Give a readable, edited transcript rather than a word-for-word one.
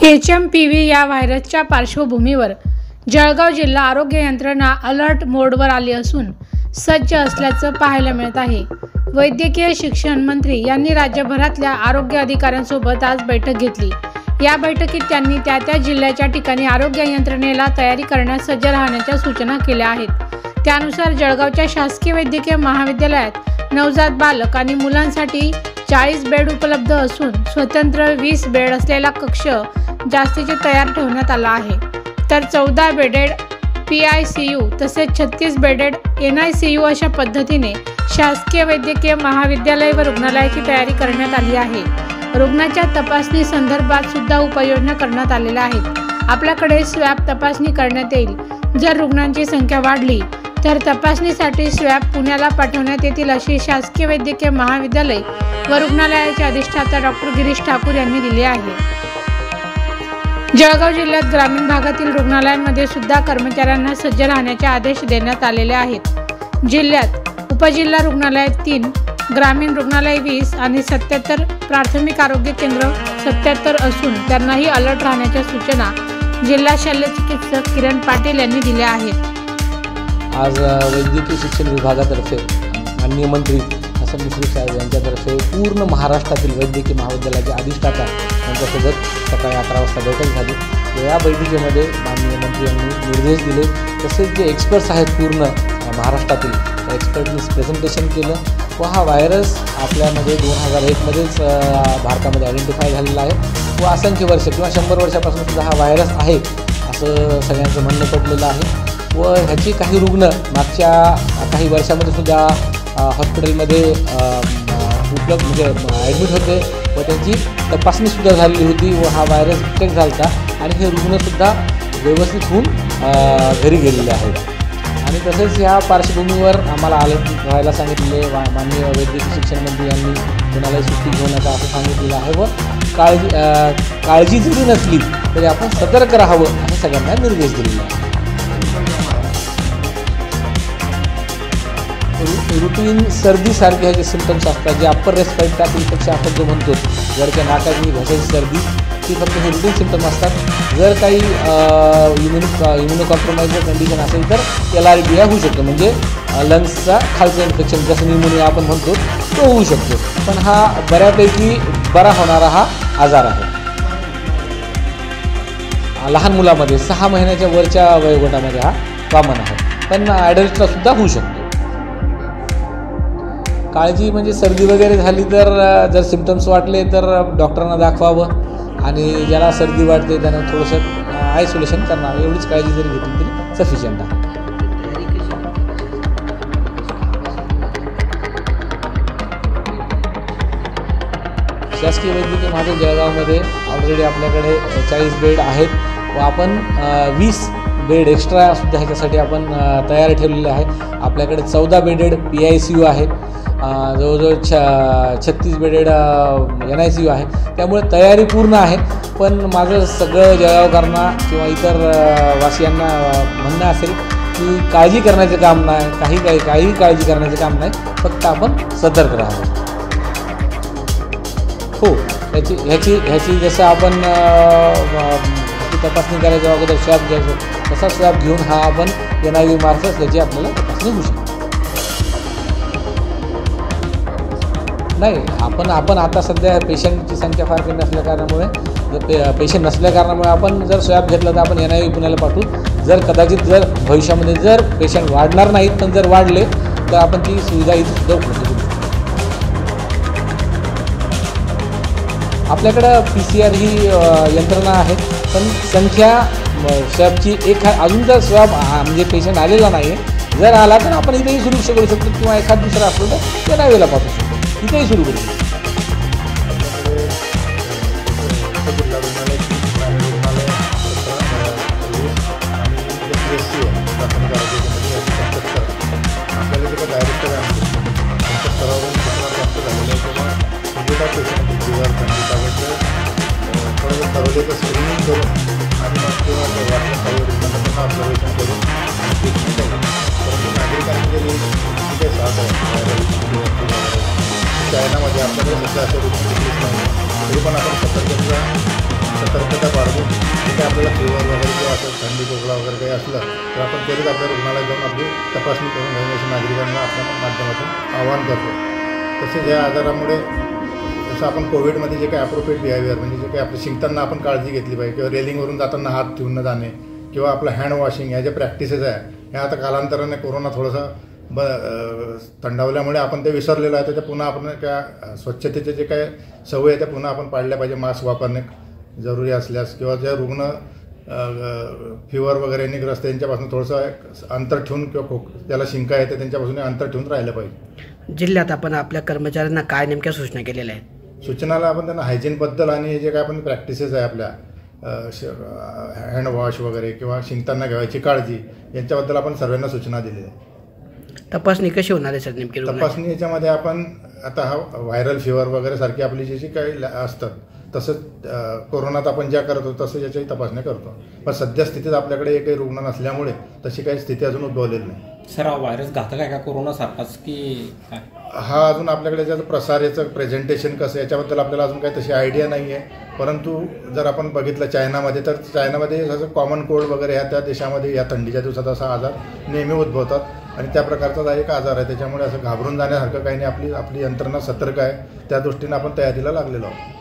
HMPV या व्हायरसच्या पार्श्वभूमीवर जळगाव जिल्हा आरोग्य यंत्रणा अलर्ट मोडवर आली असून सज्ज असल्याचं पाहायला मिळत आहे। वैद्यकीय शिक्षण मंत्री यांनी राज्यभरातल्या आरोग्य अधिकाऱ्यांसोबत आज बैठक घेतली। या बैठकीत त्यांनी त्या जिल्ह्याच्या ठिकाणी आरोग्य यंत्रणेला तयारी करण्यास सज्ज राहण्याच्या सूचना केल्या आहेत। त्यानुसार जळगावच्या शासकीय वैद्यकीय महाविद्यालयात नवजात बालक आणि मुलांसाठी 40 बेड उपलब्ध असून स्वतंत्र 20 बेड असलेला कक्ष जास्तीचे तयार ठेवण्यात आला आहे। तर 14 बेडेड PICU तसेच 36 बेडेड NICU अशा पद्धतीने शासकीय वैद्यकीय महाविद्यालय व रुग्णालयाची तयारी करण्यात आली आहे। रुग्णाच्या तपासणी संदर्भात सुद्धा उपाययोजना करण्यात आलेल्या आहेत। आपल्याकडे स्वॅब तपासणी करण्यात येईल। जर रुग्णांची संख्या वाढली तर तपासणीसाठी स्वॅब पुण्याला पाठवण्यात येतील अशी शासकीय वैद्यकीय महाविद्यालय व रुग्णालयाचे अधिष्ठाता डॉक्टर गिरीश ठाकूर यांनी दिले आहे। जळगाव जिल्ह्यात ग्रामीण भागातील रुग्णालयांमध्ये सुद्धा कर्मचाऱ्यांना सज्ज राहण्याचे आदेश देण्यात आलेले आहेत। जिल्ह्यात उपजिल्हा रुग्णालयात 3, ग्रामीण रुग्णालय 20 आणि 77 प्राथमिक आरोग्य केंद्र 77 असून त्यांनाही अलर्ट राहण्याच्या सूचना जिल्हा शल्य चिकित्सक किरण पाटील यांनी दिल्या आहेत। आज वैद्यकीय शिक्षण विभागातर्फे माननीय मंत्री हसन मुश्रीफ साहेब यांच्यातर्फे पूर्ण महाराष्ट्रातील वैद्यकीय महाविद्यालयाचे अधिष्ठाता यांच्यासोबत सकाळी 11 वाजता बैठक झाली। या बैठकीमध्ये माननीय मंत्री यांनी निर्देश दिले, तसेच जे एक्सपर्ट्स आहेत पूर्ण महाराष्ट्रातील त्या एक्सपर्टनी प्रेझेंटेशन केलं व हा व्हायरस आपल्यामध्ये 2001मध्येच भारतामध्ये आयडेंटिफाय झालेला आहे व असंख्य वर्ष किंवा 100 वर्षापासून सुद्धा हा व्हायरस आहे असं सगळ्यांचं म्हणणं पडलेलं आहे व ह्याची काही रुग्ण मागच्या काही वर्षामध्ये सुद्धा हॉस्पिटलमध्ये उपलब्ध म्हणजे ॲडमिट होते व त्यांची तपासणीसुद्धा झालेली होती व हा व्हायरस डिटेक्ट झाला होता आणि हे रुग्णसुद्धा व्यवस्थित होऊन घरी गेलेले आहेत। आणि तसेच ह्या पार्श्वभूमीवर आम्हाला अलर्ट व्हायला सांगितले माननीय वैद्यकीय शिक्षण मंत्री यांनी कोणालाही सुट्टी घेऊ नका असं सांगितलेलं आहे व काळजी जरी नसली तरी आपण सतर्क राहावं असं सगळ्यांना निर्देश दिलेला आहे। रुटीन सर्दीसारखे जे सिम्पटम्स असतात, जे अप्पर रेस्पिरेटरी इन्फेक्शन आपण जो म्हणतो, जर नाकाची घशाची सर्दी, ती फक्त हे रुटीन सिम्पटम असतात। जर काही इम्युनो कॉम्प्रोमाइज कंडिशन असेल तर LRDI होऊ शकतो, म्हणजे लंग्सचा खालचं इन्फेक्शन जसं न्यूमोनिया आपण म्हणतो तो होऊ शकतो, पण हा बऱ्यापैकी बरा होणारा हा आजार आहे। लहान मुलामध्ये 6 महिन्याच्या वरच्या वयोगटामध्ये हा कॉमन आहे, पण ॲडल्टला सुद्धा होऊ शकतो। काळजी म्हणजे सर्दी वगैरे झाली तर जर सिम्पटम्स वाटले तर डॉक्टरांना दाखवावं आणि ज्याला सर्दी वाटते त्यांना थोडंसं आयसोलेशन करावं, एवढीच काळजी जरी घेतली तरी सफिशियंट आहे। शासकीय वैद्यकीय महाविद्यालय जळगावमध्ये ऑलरेडी आपल्याकडे 40 बेड आहेत व आपण 20 बेड एक्स्ट्रा सुद्धा ह्याच्यासाठी आपण तयार ठेवलेले आहे। आपल्याकडे 14 बेडेड PICU आहेत, जवळजवळ 36 बेडेड NICU आहे, त्यामुळे तयारी पूर्ण आहे। पण माझं सगळं जळगावकरांना किंवा इतर वासियांना म्हणणं असेल की काळजी करण्याचं काम नाही, काही काळजी करण्याचं काम नाही, फक्त आपण सतर्क राहावं। हो, ह्याची जसं आपण तपासणी करायच्या अगोदर स्वॅब घ्यायचो तसा स्वॅब घेऊन हा आपण NIV मार्फत त्याची आपल्याला तपासणी होऊ शकते। नाही, आपण आता सध्या पेशंटची संख्या फार कमी असल्या कारणामुळे, जर पेशंट नसल्या कारणामुळे आपण जर स्वॅब घेतला तर आपण NIV पुण्याला पाठवू। जर कदाचित जर भविष्यामध्ये जर पेशंट वाढणार नाहीत पण जर वाढले तर आपण ती सुविधा इथे सुद्धा उपलब्ध करू। आपल्याकडं PCR ही यंत्रणा आहे, पण संख्या स्वॅबची अजून जर स्वॅब म्हणजे पेशंट आलेला नाही आहे, जर आला तर आपण इथेही सुरू करू शकतो किंवा एखाद दुसरा असलो तर NIVला पाठवू शकतो, इथेही सुरू करू शकतो। स्क्रीनिंग करून आणि मग किंवा वाटलं काही रुग्णांना ऑब्झर्वेशन करून ट्रीटमेंट आहे। परंतु नागरिकांनी जरी ठीक आहे चायनामध्ये आपल्याकडे सध्या असं रुग्ण नाही, तरी पण आपण सतर्कता बाळगून सर्दी खोकला वगैरे काही असलं तर आपण त्वरित आपल्या रुग्णालयात जाऊन आपली तपासणी करून घ्यावी अशी नागरिकांना आपल्या माध्यमातून आवाहन करतो. तसेच या आजारामुळे जसं आपण कोविडमध्ये जे काही अप्रोप्रिएट बिहेवियर म्हणजे जे काही आपल्या शिंकताना आपण काळजी घेतली पाहिजे किंवा रेलिंगवरून जाताना हात ठेवून न जाणे किंवा आपलं हँड वॉशिंग ह्या ज्या प्रॅक्टिसेस आहे ह्या आता कालांतराने कोरोना थोडंसं थंडावल्यामुळे आपण ते विसरलेलं आहे. तर ते पुन्हा आपण त्या स्वच्छतेचे जे काही सवय आहे त्या पुन्हा आपण पाळल्या पाहिजे. मास्क वापरणे जरुरी असल्यास किंवा ज्या रुग्ण फिवर वगैरे यांनी ग्रस्त यांच्यापासून थोडंसं अंतर ठेवून किंवा ज्याला शिंका येते त्यांच्यापासून अंतर ठेवून राहिलं पाहिजे. जिल्ह्यात आपण आपल्या कर्मचाऱ्यांना काय नेमक्या सूचना केलेल्या आहेत? सूचनाला आपण त्यांना हायजीनबद्दल आणि जे काय आपण प्रॅक्टिसेस आहे आपल्या हँड वॉश वगैरे किंवा शिंकताना घ्यायची काळजी यांच्याबद्दल आपण सर्वांना सूचना दिलेल्या आहे. तपासणी कशी होणार आहे सर नेमकी? तपासणी याच्यामध्ये आपण आता हा व्हायरल फिवर वगैरे सारखी आपली जी काही असतात तसंच कोरोनात आपण ज्या करतो तसं याच्याही तपासण्या करतो. पण सध्या स्थितीत आपल्याकडे एकही रुग्ण नसल्यामुळे तशी काही स्थिती अजून उद्भवलेली नाही. सर हा व्हायरस घातक आहे का कोरोनासारखाच की काय? हा अजून आपल्याकडे ज्याचं प्रसार याचं प्रेझेंटेशन कसं याच्याबद्दल आपल्याला अजून काही तशी आयडिया नाही आहे. परंतु जर आपण बघितलं चायनामध्ये तर चायनामध्ये जसं कॉमन कोल्ड वगैरे ह्या त्या देशामध्ये या थंडीच्या दिवसात असा आजार नेहमी उद्भवतात आणि त्या प्रकारचा एक आजार आहे. त्याच्यामुळे असं घाबरून जाण्यासारखं काही नाही. आपली यंत्रणा सतर्क आहे. त्या दृष्टीने आपण तयारीला लागलेलो आहोत.